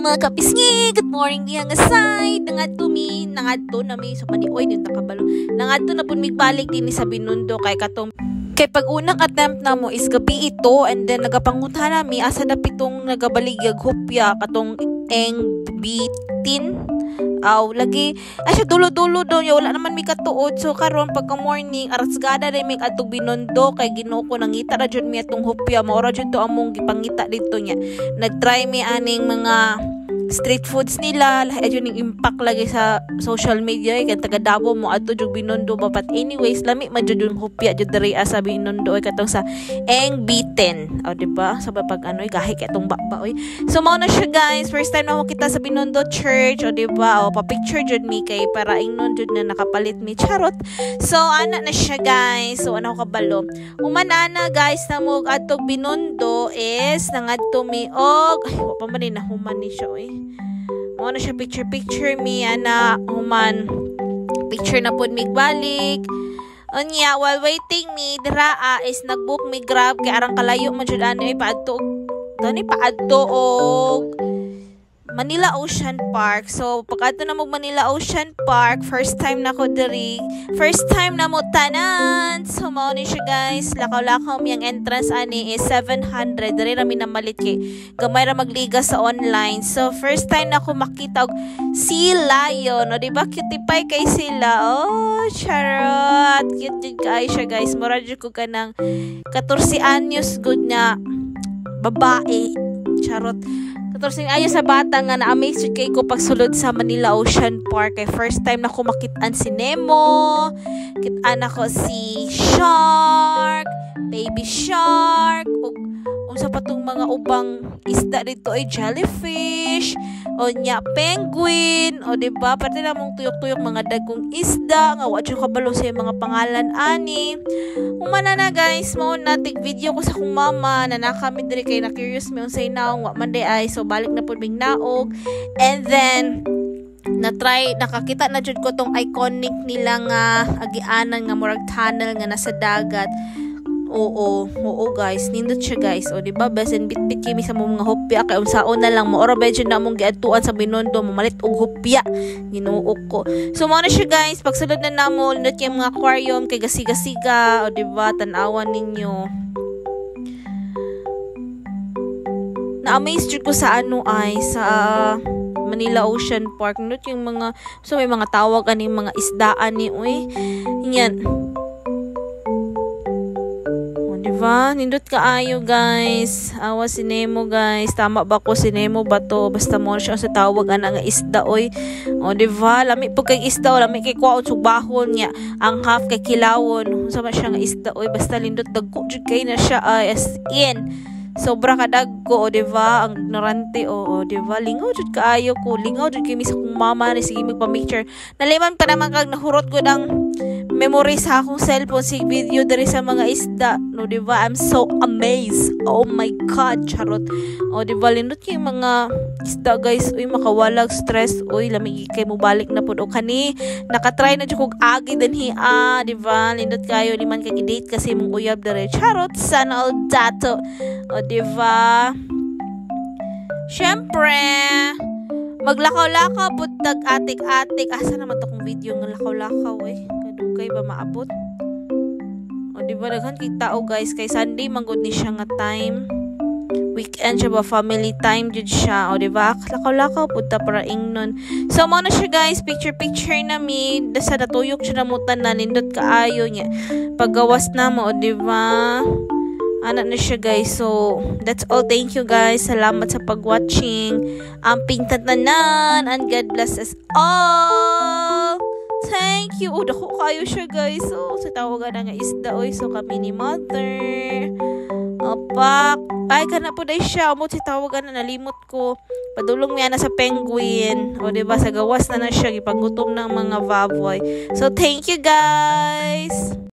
mga kapisngi! Good morning dihang aside! Nangadto na mi sa panioy din nakabalo. Nangadto na pud migbalik din sa Binondo kay katong kay pag unang attempt na mo is gabi ito and then nagapangutan nami asa na pitong nagabaligyag hupya katong eng bitin. Lagi siya dulo-dulo daw wala naman mi katuod. So karon pagka morning arasgada na mi atong Binondo kay Ginoo ko nangita ra jud mi atong hupya mao ra jud to among gipangita dito nya. Nagtry mi aning mga street foods nila lahi jud ning impact lagi sa social media kay taga Davao mo adto jud Binondo ba, but anyways lami man jud yung hupya jud diri sa Binondo katong sa eng biten diba sa pag gahi kay tong bakba so mao na siya guys, first time na mo kita sa Binondo church diba pa picture jud mi kay para ingnon jud na nakapalit mi charot. So ana na siya guys, so ano kabalo humana guys na mo adto Binondo is nangadto mi og wa pa man na human ni siya mo na siya picture mi ana human picture na pud migbalik unya while waiting mi draa is nagbook mi Grab kay arang kalayo man jud ani paadto og Manila Ocean Park. So pagkadto na mo Manila Ocean Park, first time na ko diri, first time na mo tanan. So mao ni siya guys, lakaw-lakaw miyang entrance ani is 700 diri ra mi namalit kay gamay ra magliga sa online. So first time na ko makita og sea lion di ba cute pay kay sila charot cute jud kay siya guys. Mura jud ko kanang 14 anyos good na babae charot 14 ayo sa bata nga na-amaze kay ko pagsulod sa Manila Ocean Park kay first time na ko makitaan si Nemo, kitaan ako si Shark, Baby Shark, ug sa patong mga ubang isda dito ay jellyfish, nya penguin, diba? Pati na mong tuyok-tuyok mga dagkong isda, nga wadyo kabalo sa mga pangalan ani. Humana na guys, mo na tig video ko sa kong mama na nakami diri kay na curious mi unsay naong wa man day ay so balik na pud big naog. And then nakakita na jud ko tong iconic nila nga agianan nga murag tunnel nga nasa dagat. Oo guys, nindot siya guys. Diba? Besen bit-bit kimi sa mga hopya kay unsaon na lang mo ora medyo na mong giadtuan sa Binondo mamalit og hopya. Ginuo ko. So mo na siya guys, pagsulod na namo nindot kay mga aquarium kay gasiga-siga diba tan-awan ninyo. Na-amaze jud ko sa sa Manila Ocean Park. Nindot yung mga so may mga tawag ani mga isdaan ni yan. Diba? Nindot kaayo guys. Awa si Nemo guys. Tama ba ko si Nemo ba to? Basta mo siya sa tawag ana nga isda diba? Lami po kay isda lami kay kuwaon sugbahon niya. Ang half kay kilawon. Sama siya nga isda basta lindot dagko jud kay na siya as in. Sobra kadagko diba? Ang ignorante diba? Lingaw jud kaayo ko. Lingaw jud kay mi sa kong mama ni sige magpa-picture. Naliman pa naman kag nahurot ko ng memory sa akong cellphone si video dari sa mga isda diba? I'm so amazed. Oh my god, charot. Diba lindot kay mga isda guys makawalag stress lamig kay mo balik na pud kani nakatry na jud kog agi dinhi diba? Lindot kayo liman kay i-date kasi mong uyab dari charot sana all dato diba? Syempre maglakaw-lakaw pud tag atik-atik asa naman to kong video ng lakaw-lakaw kadugay ba maabot diba daghan kay tao guys kay Sunday manggod ni siya nga time weekend siya ba family time jud siya diba lakaw-lakaw pud ta para ingnon. So mo na siya guys, picture na mi sa natuyok siya namutan na nindot kaayo niya paggawas na mo diba anak na siya guys. So that's all, thank you guys, salamat sa pag-watching amping tatanan and God bless us all. Thank you. Dako kayo siya guys. So sa tawagan na nga isda so kami ni mother opak ay kana po day siya mo si tawagan na nalimot ko padulong niya na sa penguin diba sa gawas na siya gipagutom ng mga baboy. So thank you guys.